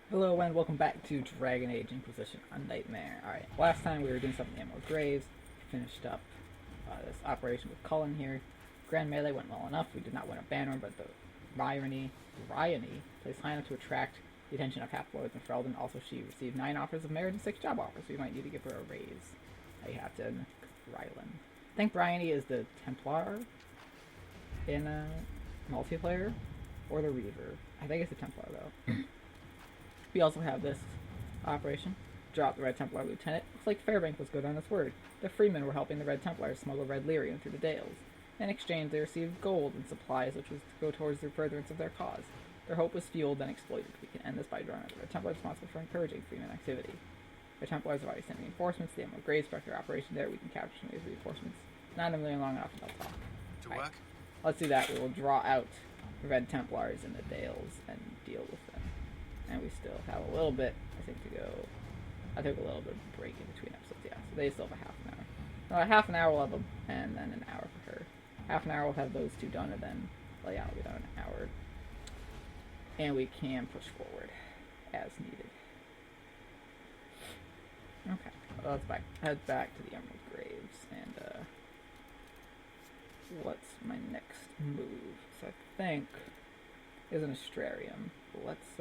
Hello and welcome back to Dragon Age Inquisition, a nightmare. Alright, last time we were doing something in Emerald Graves, finished up this operation with Cullen here. Grand Melee went well enough, we did not win a banner, but the Bryony placed high enough to attract the attention of half-lords and Ferelden. Also, she received 9 offers of marriage and 6 job offers, so we might need to give her a raise. I have to Rylan. I think Bryony is the Templar in multiplayer, or the Reaver. I think it's the Templar though. We also have this operation. Drop the Red Templar Lieutenant. Looks like Fairbank was good on his word. The freemen were helping the Red Templars smuggle Red Lyrium through the Dales. In exchange, they received gold and supplies, which was to go towards the furtherance of their cause. Their hope was fueled and exploited. We can end this by drawing out the Red Templar responsible for encouraging freeman activity. The Templars have already sent reinforcements. The Emerald Graves start their operation there. We can capture some of these reinforcements. Not a million long enough, and they'll talk. To work? Let's do that. We will draw out the Red Templars in the Dales and deal with them. And we still have a little bit, I think, to go. I took a little bit of a break in between episodes, yeah. So they still have a half an hour. No, a half an hour we'll have and then an hour for her. Half an hour we'll have those two done, and then layout will be done in an hour. And we can push forward as needed. Okay, well, let's head back to the Emerald Graves, and what's my next move? So I think is an Astrarium. Let's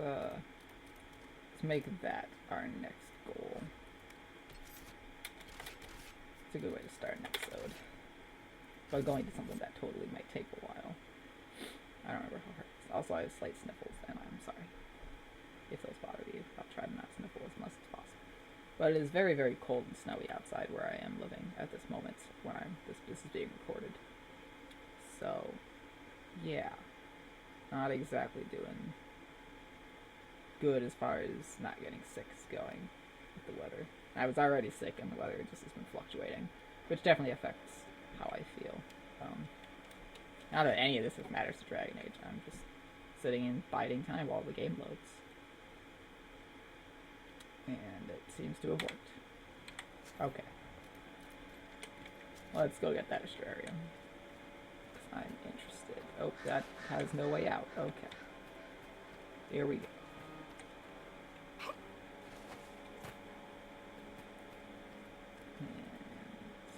make that our next goal. It's a good way to start an episode. But going to something that totally might take a while. I don't remember how hard it is. Also, I have slight sniffles, and I'm sorry if those bother you. I'll try to not sniffle as much as possible. But it is very, very cold and snowy outside where I am living at this moment when this is being recorded. So, yeah. Not exactly doing good as far as not getting sick is going with the weather. I was already sick and the weather just has been fluctuating, which definitely affects how I feel. Not that any of this matters to Dragon Age. I'm just sitting and biding time while the game loads. And it seems to have worked. Okay. Let's go get that Astrarium. Because I'm interested. Oh, that has no way out. Okay. Here we go.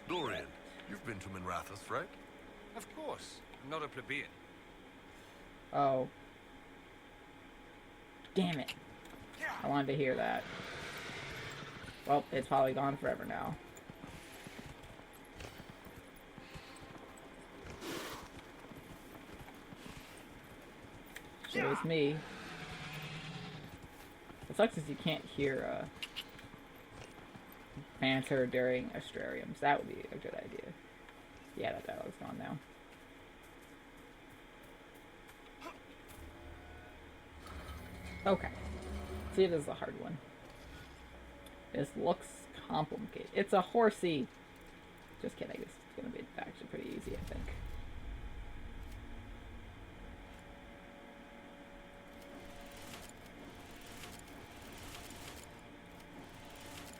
Dorian, you've been to Minrathous, right? Of course. I'm not a plebeian. Oh. Damn it. I wanted to hear that. Well, it's probably gone forever now. Shows me. What sucks is you can't hear banter during Astrariums. That would be a good idea. Yeah, that dialogue's gone now. Okay. See, this is a hard one. This looks complicated. It's a horsey. Just kidding. This is going to be actually pretty easy, I think.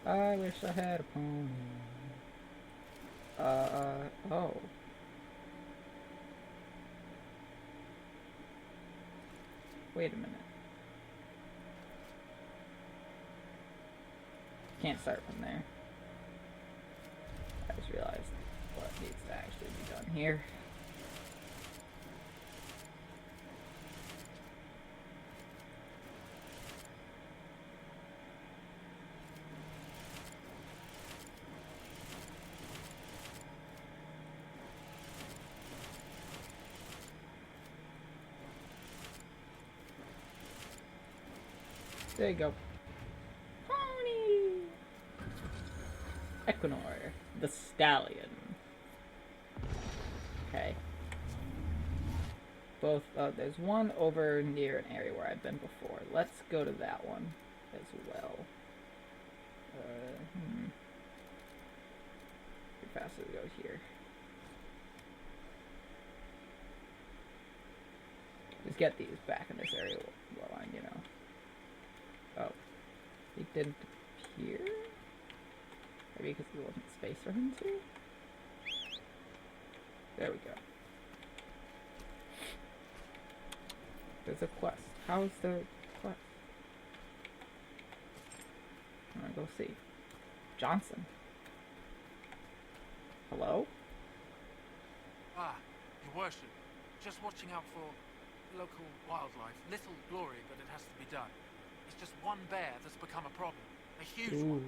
I wish I had a pony. Oh. Wait a minute. Can't start from there. I just realized what needs to actually be done here. There you go. Pony! Equinor, the stallion. Okay. Both, there's one over near an area where I've been before. Let's go to that one as well. Pretty fast to go here. Just get these back in this area while I'm, Oh, he didn't appear? Maybe because there wasn't space for him to? There we go. There's a quest. How's the quest? go see. Johnson. Hello? Ah, your worship. Just watching out for local wildlife. Little glory, but it has to be done. It's just one bear that's become a problem. A huge one.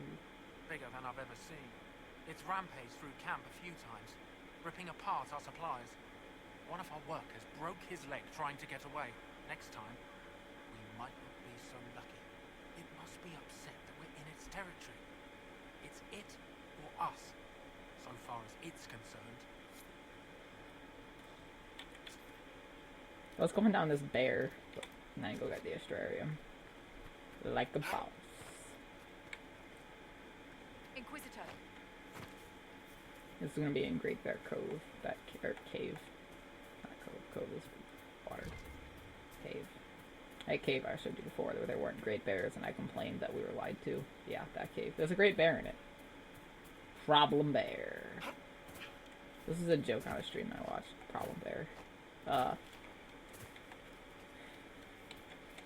Bigger than I've ever seen. It's rampaged through camp a few times, ripping apart our supplies. One of our workers broke his leg trying to get away. Next time, we might not be so lucky. It must be upset that we're in its territory. It's it or us, so far as it's concerned. I was going down this bear, and then go get the astrarium. Like a boss. Inquisitor. This is gonna be in Great Bear Cove, that cave. Not cove, cove is water. Cave. That cave I showed you before, where there weren't great bears, and I complained that we were lied to. Yeah, that cave. There's a great bear in it. Problem bear. This is a joke on a stream I watched. Problem bear.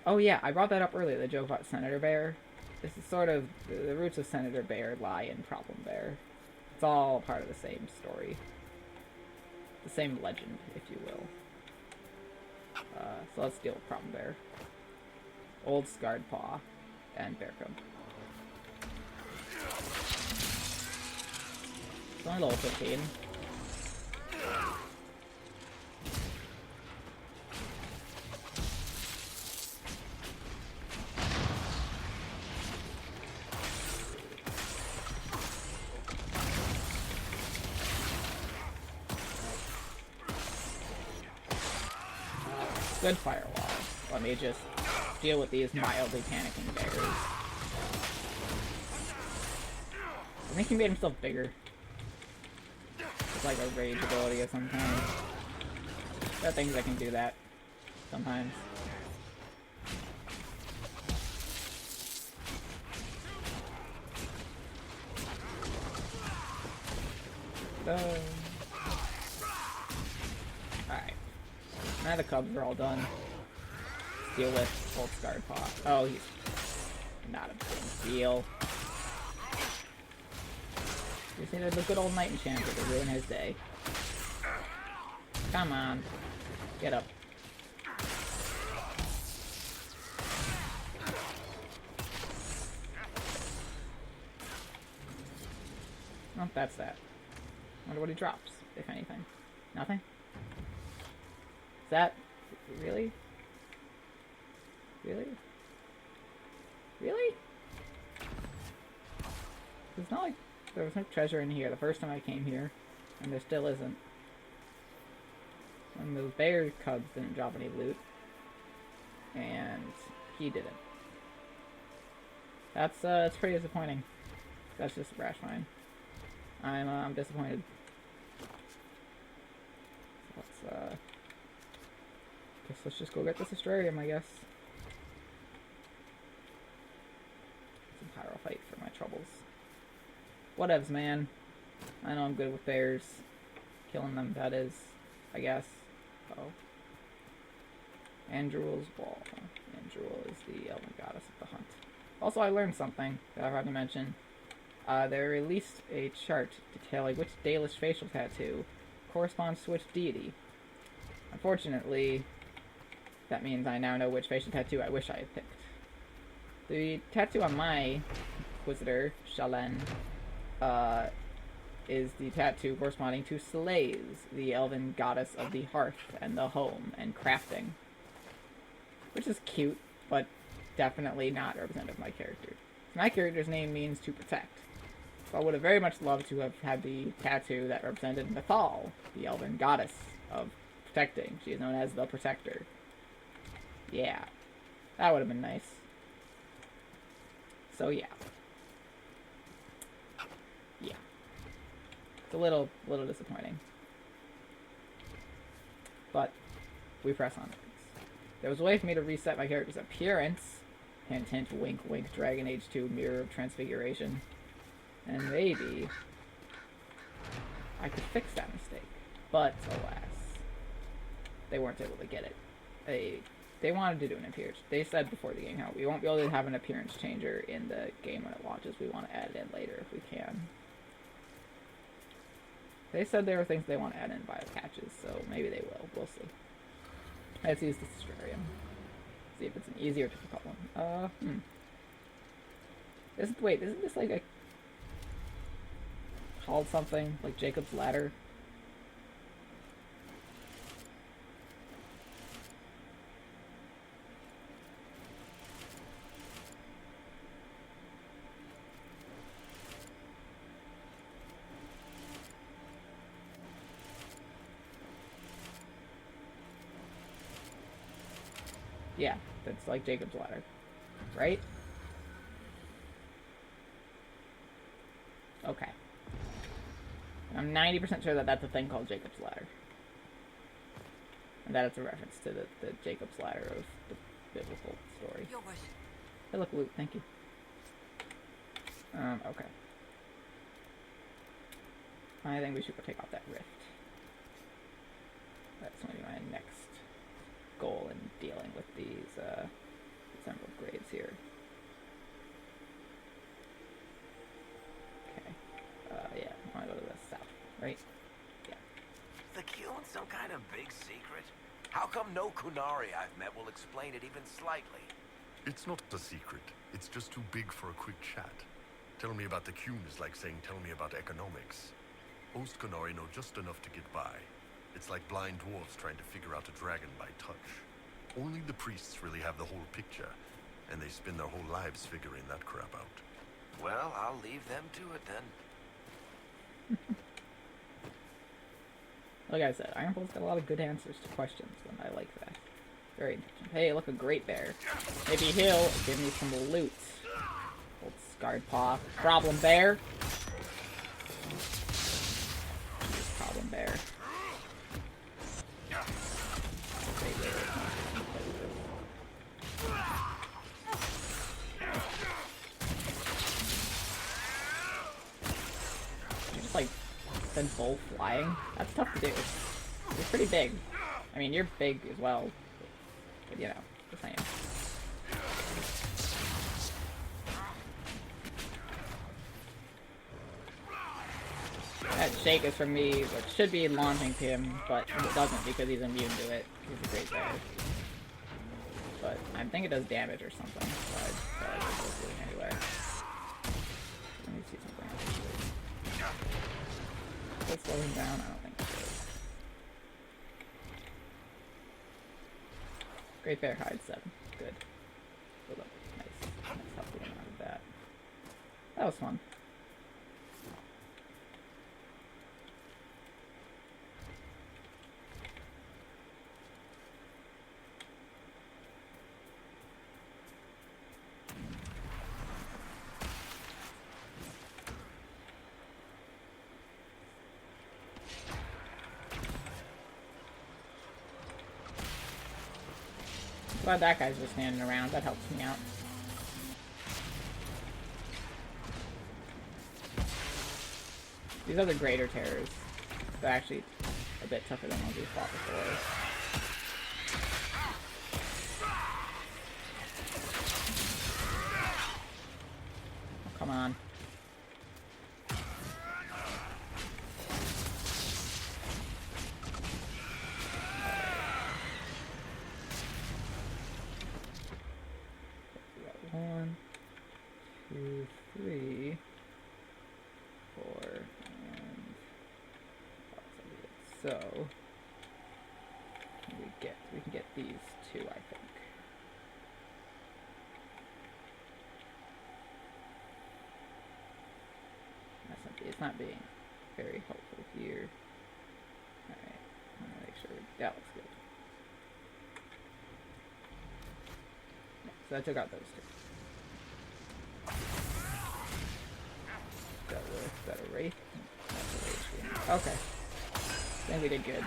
Oh yeah, I brought that up earlier, the joke about Senator Bear. This is sort of, the roots of Senator Bear lie in Problem Bear. It's all part of the same story. The same legend, if you will. So let's deal with Problem Bear. Old Scarred Paw and Bear Cub. It's only level 15. Good firewall. Let me just deal with these mildly panicking bears. I think he made himself bigger. It's like a rage ability of some kind. There are things that can do that sometimes. Alright. Now the cubs are all done. Deal with Old Scarred Paw. Oh, he's not a big deal. Just needed the good old Knight Enchanter to ruin his day. Come on. Get up. Oh, that's that. Wonder what he drops, if anything. Nothing? Is that... really? Really? Really? It's not like there was no treasure in here the first time I came here, and there still isn't. And those bear cubs didn't drop any loot, and he didn't. That's pretty disappointing. That's just a brash mine. I'm disappointed. So let's just go get this astrarium, I guess. Some pyro fight for my troubles. Whatevs, man. I know I'm good with bears. Killing them, that is, I guess. Oh. Andruel's Wall. Andruel is the elven goddess of the hunt. Also, I learned something that I forgot to mention. They released a chart detailing which Dalish facial tattoo corresponds to which deity. Unfortunately, that means I now know which facial tattoo I wish I had picked. The tattoo on my Inquisitor, Shalen, is the tattoo corresponding to Slays, the elven goddess of the hearth and the home and crafting. Which is cute, but definitely not representative of my character. My character's name means to protect. So I would have very much loved to have had the tattoo that represented Mythal, the elven goddess of protecting. She is known as the Protector. Yeah, that would have been nice. So yeah. Yeah. It's a little disappointing. But we press on. There was a way for me to reset my character's appearance. Hint, hint, wink, wink, Dragon Age 2 Mirror of Transfiguration. And maybe I could fix that mistake. But, alas, they weren't able to get it. they wanted to do an appearance. They said before the game how we won't be able to have an appearance changer in the game when it launches. We want to add it in later if we can. They said there were things they want to add in bio patches, so maybe they will. We'll see. Let's use the Strarium. See if it's an easier, difficult one. Wait, isn't this like a called something like Jacob's Ladder? Yeah, that's like Jacob's Ladder, right? Okay. I'm 90% sure that that's a thing called Jacob's Ladder. And that it's a reference to the Jacob's Ladder of the biblical story. Your wish. Hey, look, loot, thank you. Okay. I think we should go take off that rift. That's going to be my next goal in dealing with these Emerald Graves here. Okay. Yeah, I want to go to the south, right? Yeah. The Q's some kind of big secret? How come no Kunari I've met will explain it even slightly? It's not a secret. It's just too big for a quick chat. Tell me about the Qun is like saying tell me about economics. Most Kunari know just enough to get by. It's like blind dwarves trying to figure out a dragon by touch. Only the priests really have the whole picture, and they spend their whole lives figuring that crap out. Well, I'll leave them to it then. Like I said, Ironbull's got a lot of good answers to questions, and I like that. Very interesting. Hey, look, a great bear. Maybe he'll give me some loot. Old scarred paw. Problem bear. Problem bear. Great bear. You just like send full flying. That's tough to do. You're pretty big. I mean, you're big as well. But you know, just saying. That shake is from me, which should be launching to him, but it doesn't because he's immune to it. He's a great bear. But I think it does damage or something, so I'd go doing anyway. Let me see something else. Does it slow him down? I don't think it does. Great bear hide 7. Good. Good luck. Nice. Nice help getting out of that. That was fun. Glad that guy's just standing around. That helps me out. These other greater terrors, they're actually a bit tougher than ones we fought before. Oh, come on. One, two, three, 4, and so we can get these 2, I think. It's not being very helpful here. All right, I'm gonna make sure that looks good. Yeah, so I took out those 2. Is that a wraith? That's a wraith. Okay. I think we did good.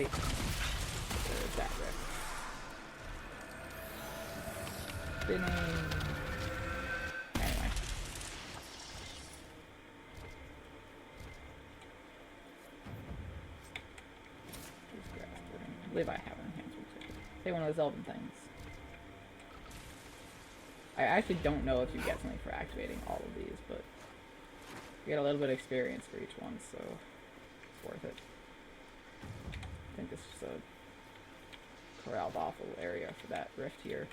already. There's that rift. Spinning. Anyway. I believe I have an enhancement too. Say one of those elven things. I actually don't know if you get something for activating all of these, but you get a little bit of experience for each one, so it's worth it. I think this is just a corralled off little area for that rift here.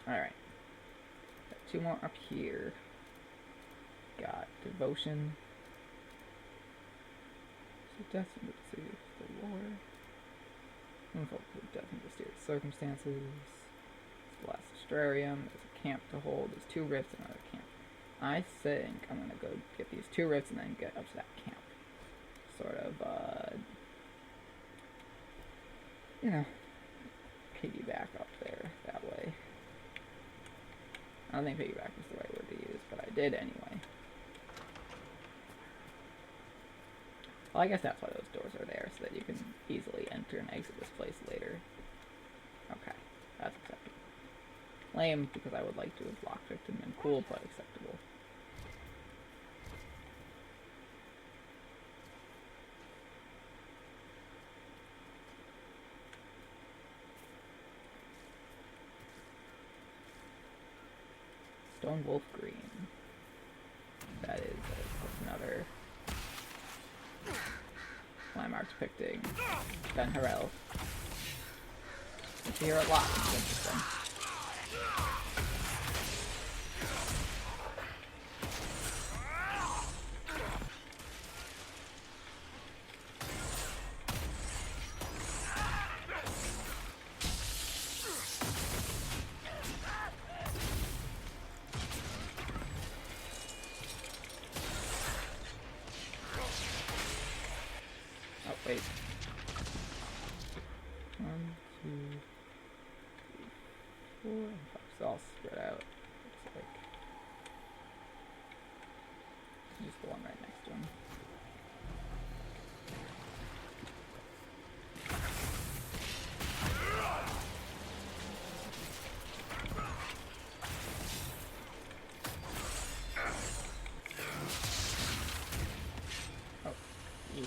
Alright. Got 2 more up here. Got devotion. So death and the war. Unfold death and mysterious circumstances. Blast Astrarium. There's a camp to hold. There's 2 rifts and another camp. I think I'm gonna go get these 2 rifts and then get up to that camp. Sort of, you know, piggyback up there that way. I don't think piggyback was the right word to use, but I did anyway. Well, I guess that's why those doors are there, so that you can easily enter and exit this place later. Okay, that's acceptable. Lame, because I would like to have lockpicked him, and cool, but acceptable. Stone Wolf Green. That is another landmark depicting Ben Harel. You see her a lot, which is interesting. Wait. 1, 2, 3, 4, and 5. So all spread out. Looks like. Just the one right next to him. Oh, yeah.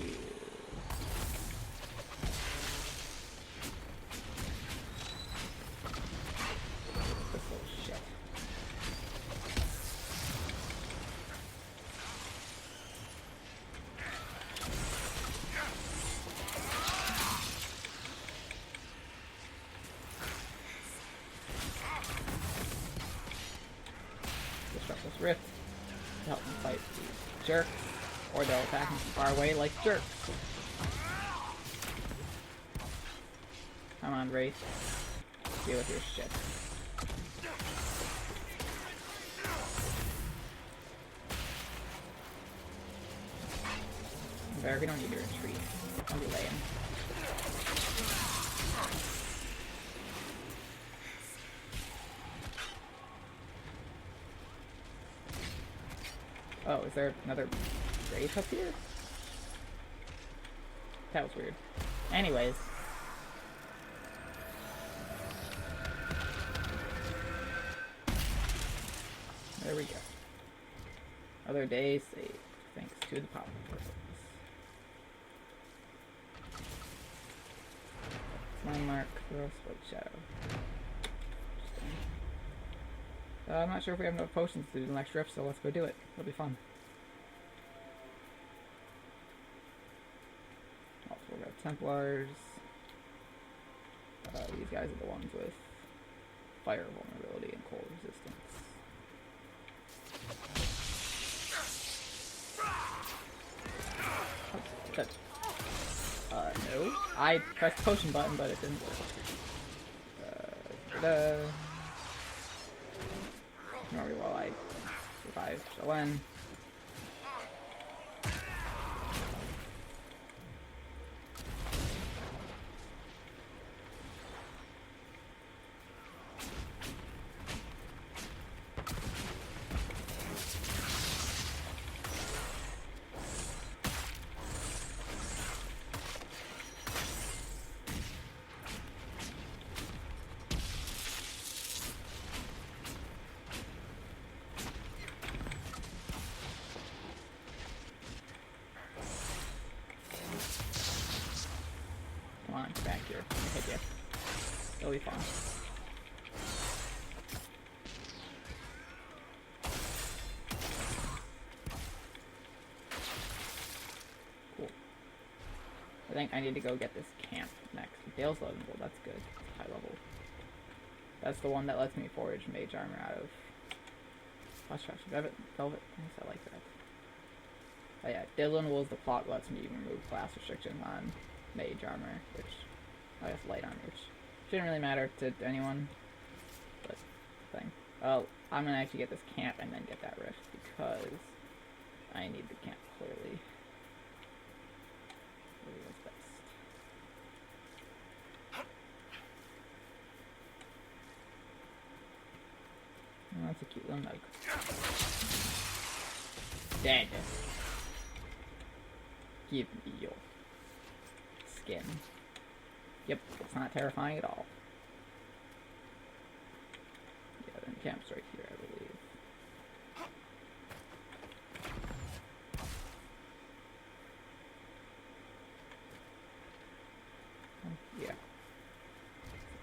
Disrupt this rift to help them fight these jerks, or they'll attack them from far away like jerks. Come on, Wraith. Deal with your shit. Better, we don't need to retreat. I'll be laying. Oh, is there another Wraith up here? That was weird. Anyways. There we go. Other day saved, thanks to the power portals. Landmark, White Shadow. I'm not sure if we have enough potions to do the next rift, so let's go do it. It'll be fun. Also, we got Templars. These guys are the ones with fire vulnerability and cold resistance. No. I pressed the potion button, but it didn't work. Very well, I survived Jalen. hit you. It'll be fun. Cool. I think I need to go get this camp next. Dale's level, that's good. It's high level. That's the one that lets me forage mage armor out of velvet. I like that. Oh yeah, Dylan Wool's the plot lets me remove class restrictions on mage armor, which I guess light armor, which shouldn't really matter to anyone. But thing. Oh, I'm gonna actually get this camp and then get that rift because I need the camp clearly. Clearly what's best. Oh, that's a cute little nug. Dead. Give me your skin. Yep, it's not terrifying at all. Yeah, then camp's right here, I believe. Yeah.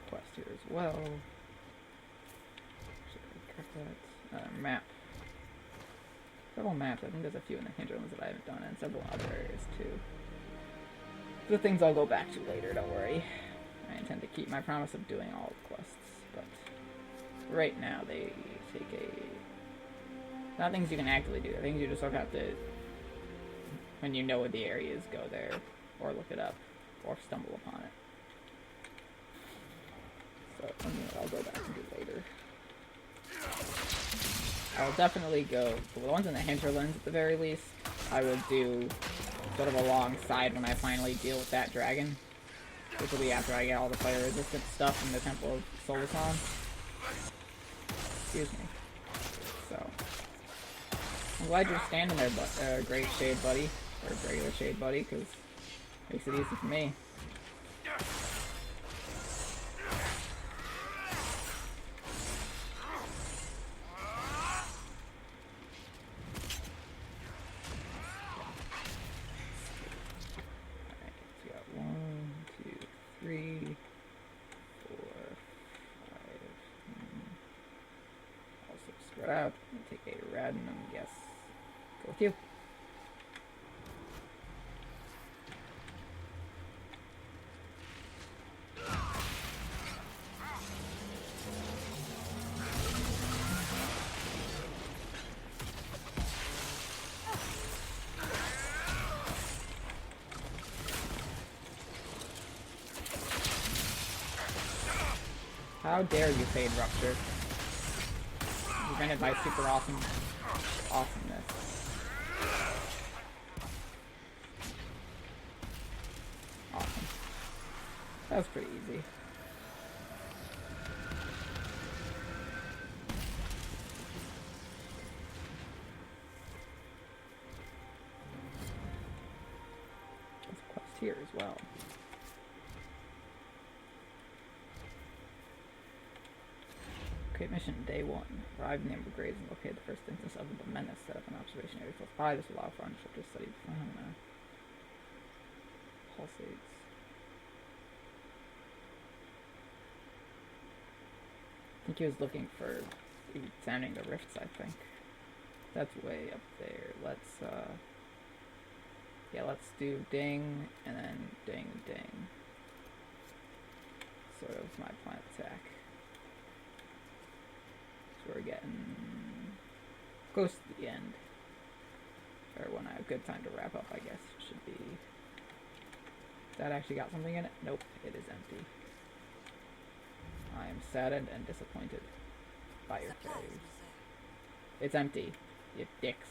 Quest here as well. Map. Several maps. I think there's a few in the hinterlands that I haven't done, and several other areas too. The things I'll go back to later, don't worry. I intend to keep my promise of doing all the quests, but right now they take a... Not things you can actively do, they're things you just sort of have to, when you know what the area is, go there, or look it up, or stumble upon it. So, I'll go back and do later. I'll definitely go, for the ones in the hinterlands at the very least, I will do sort of alongside when I finally deal with that dragon. Which will be after I get all the fire resistant stuff from the Temple of Solasan. Excuse me. So, I'm glad you're standing there, Great Shade Buddy, or regular Shade Buddy, because it makes it easy for me. Out and take a random guess. Go with you. How dare you fade rupture? Prevented by super awesomeness. Awesome. That was pretty easy. There's a quest here as well. Create mission day 1. Arrive in the Amber Graves and locate the first instance of the menace. Set up an observation area close by. This will allow for unrestricted study. I don't know. Pulsates. I think he was looking for examining the rifts, I think. That's way up there. Let's yeah, let's do ding and then ding ding. Sort of my plan of attack. We're getting close to the end. Or when I have good time to wrap up, I guess. Should be... That actually got something in it? Nope, it is empty. I am saddened and disappointed by your failures. It's empty, you dicks.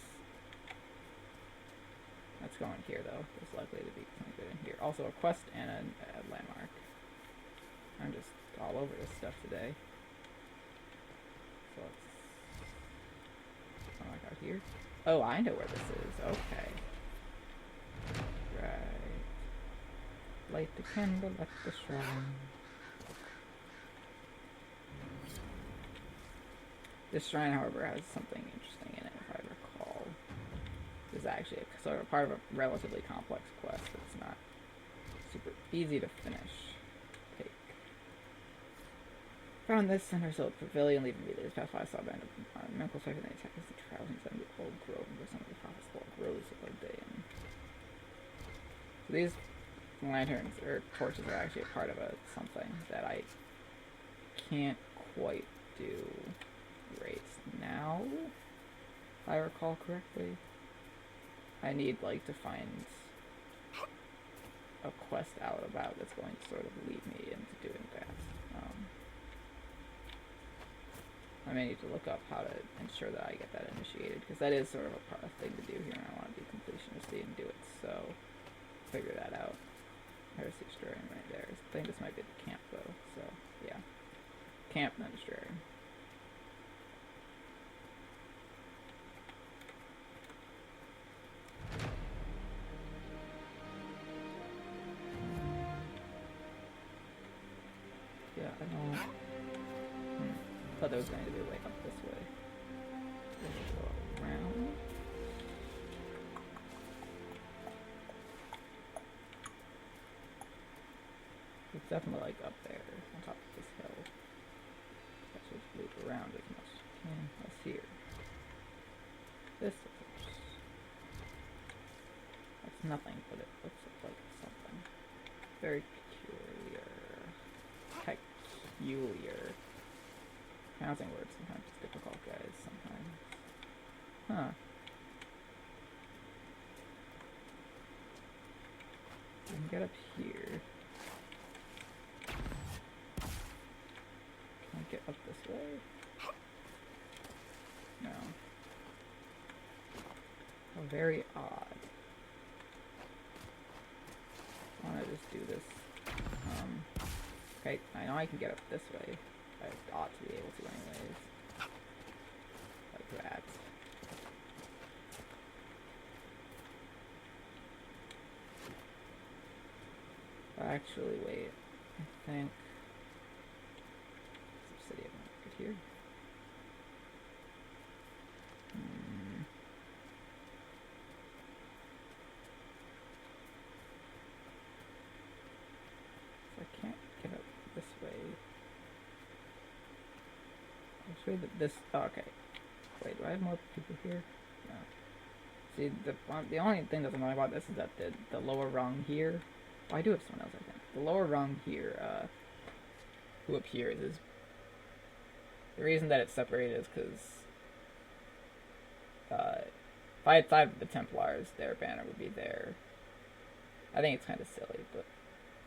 That's going here, though. There's likely to be something good in here. Also a quest and a landmark. I'm just all over this stuff today. So let's come back out here. Oh, I know where this is. Okay. Right. Light the candle at the shrine. This shrine, however, has something interesting in it, if I recall. This is actually a, sort of part of a relatively complex quest, but it's not super easy to finish. Take Found this center so pavilion, leaving immediately. This past while I saw a band of medical sector, they attacked us, the trials inside the old grove, and some of the hospital grows of the day. And so these lanterns, or torches, are actually a part of something that I can't quite do right now, if I recall correctly. I need, like, to find a quest out about that's going to sort of lead me into doing that. I may need to look up how to ensure that I get that initiated, because that is sort of a thing to do here, and I want to be completionist and do it, so figure that out. There's the Astrarium right there. I think this might be the camp, though, so yeah. Camp, then Astrarium. Yeah, I don't... thought there was going to be a way up this way. Go around. It's definitely like up there, on top of this hill. I should loop around as much as I can. That's here. This looks... that's nothing, but it looks like something. Very peculiar. Peculiar. Pronouncing words sometimes it's difficult, guys. Sometimes. Huh. I can get up here. Can I get up this way? No. Oh, very odd. I want to just do this. Okay, I know I can get up this way. I ought to be able to anyways. Like that. Actually, wait. I think... Obsidian right here. So I can't get up this way. I'm sure that this... oh, okay. Wait, do I have more people here? No. See, the only thing that's annoying about this is that the lower rung here... well, I do have someone else, I think. The lower rung here, who appears is... the reason that it's separated is because... if I had 5 of the Templars, their banner would be there. I think it's kind of silly, but...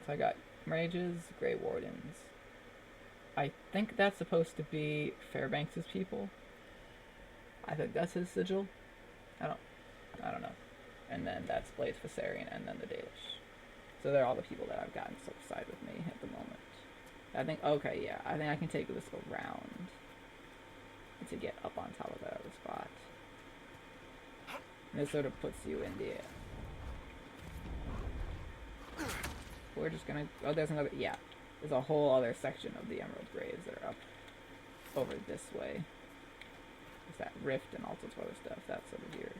so I got Mages, Grey Wardens. I think that's supposed to be Fairbanks' people. I think that's his sigil. I don't know. And then that's Blaze Viserion, and then the Dalish. So they're all the people that I've gotten side with me at the moment. I think, okay, yeah, I think I can take this around to get up on top of that other spot. And this sort of puts you in the... we're just gonna... oh, there's another... yeah. There's a whole other section of the Emerald Graves that are up over this way. There's that rift and all sorts of other stuff. That's over here.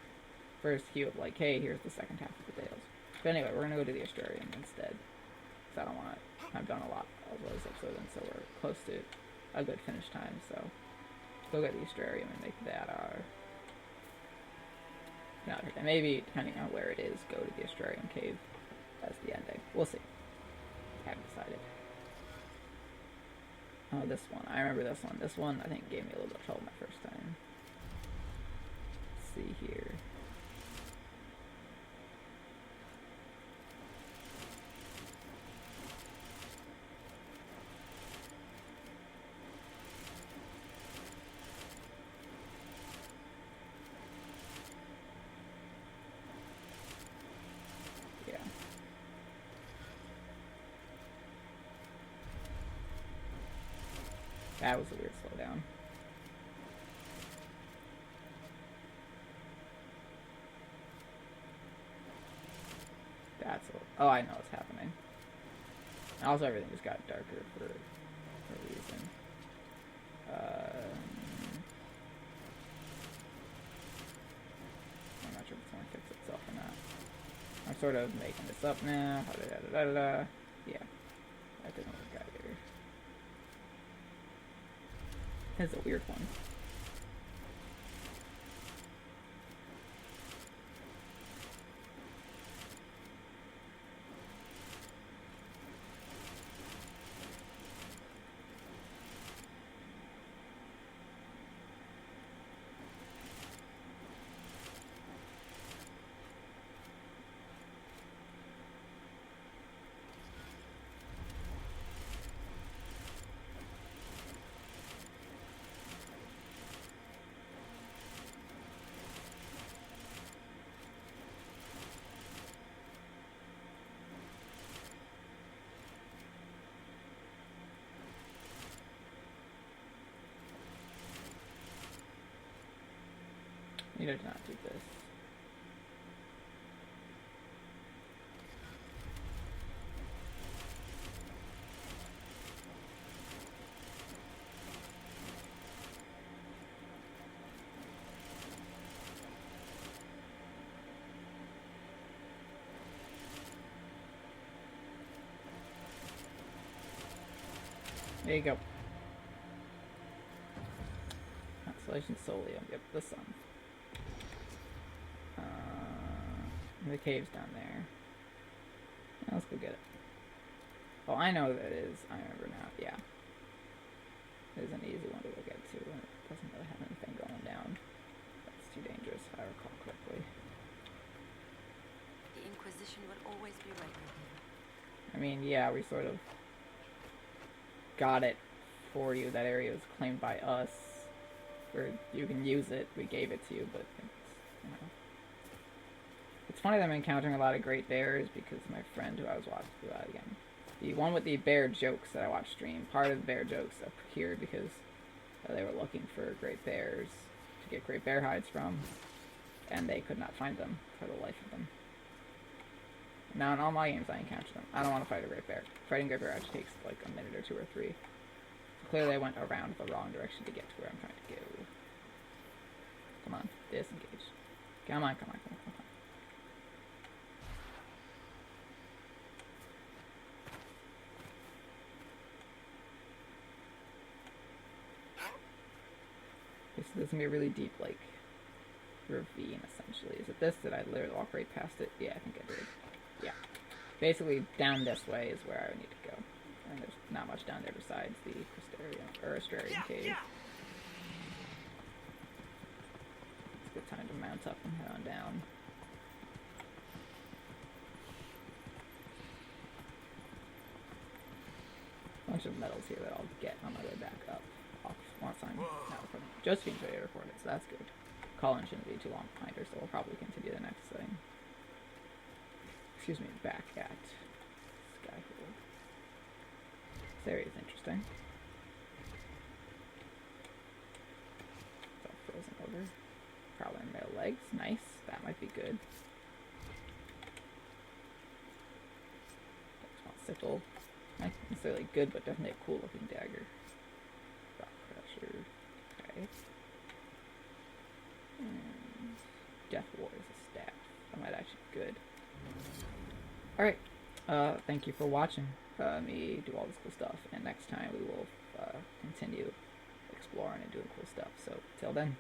First, he was like, hey, here's the second half of the Dales. But anyway, we're gonna go to the Astrarium instead. Because I don't want to... I've done a lot of those episodes, and so we're close to a good finish time, so... go get the Astrarium and make that our... no, and maybe, depending on where it is, go to the Astrarium Cave as the ending. We'll see. Haven't decided. Oh, this one. I remember this one. This one, I think, gave me a little bit of trouble my first time. Let's see here. That was a weird slowdown. That's a... oh, I know what's happening. Also, everything just got darker for a reason. I'm not sure if it's going to fix itself or not. I'm sort of making this up now. Yeah, that didn't work out either. It's a weird one. You did not do this. There you go. Constellation Solium. Yep, the sun. The cave's down there. Let's go get it. Oh, I know that it is. I remember now. Yeah. It is an easy one to go get to, and it doesn't really have anything going down. That's too dangerous, if I recall correctly. The Inquisition will always be right with you. I mean, yeah, we sort of got it for you. That area was claimed by us. Or you can use it. We gave it to you, but it's, you know. It's funny that I'm encountering a lot of great bears because my friend who I was watching, again, the one with the bear jokes that I watched stream, part of the bear jokes appeared because they were looking for great bears to get great bear hides from, and they could not find them for the life of them. Now in all my games I encounter them. I don't want to fight a great bear. Fighting a great bear actually takes like a minute or two or three. So clearly I went around the wrong direction to get to where I'm trying to go. Come on, disengage. Come on, come on, come on, come on. This is gonna be a really deep, like, ravine, essentially. Is it this? Did I literally walk right past it? Yeah, I think I did. Yeah. Basically, down this way is where I would need to go. And there's not much down there besides the Astrarian cave. It's a good time to mount up and head on down. Bunch of medals here that I'll get on my way back up. Once I'm not recording. Josephine's ready to record it, so that's good. Colin shouldn't be too long behind her, so we'll probably continue the next thing. Excuse me, back at Skyhold. This area is interesting. It's all frozen over. Probably in my legs. Nice. That might be good. Small sickle. Not necessarily good, but definitely a cool looking dagger. Okay. And Death War is a staff. That might actually be good. Alright. Thank you for watching me do all this cool stuff. And next time we will continue exploring and doing cool stuff. So, till then.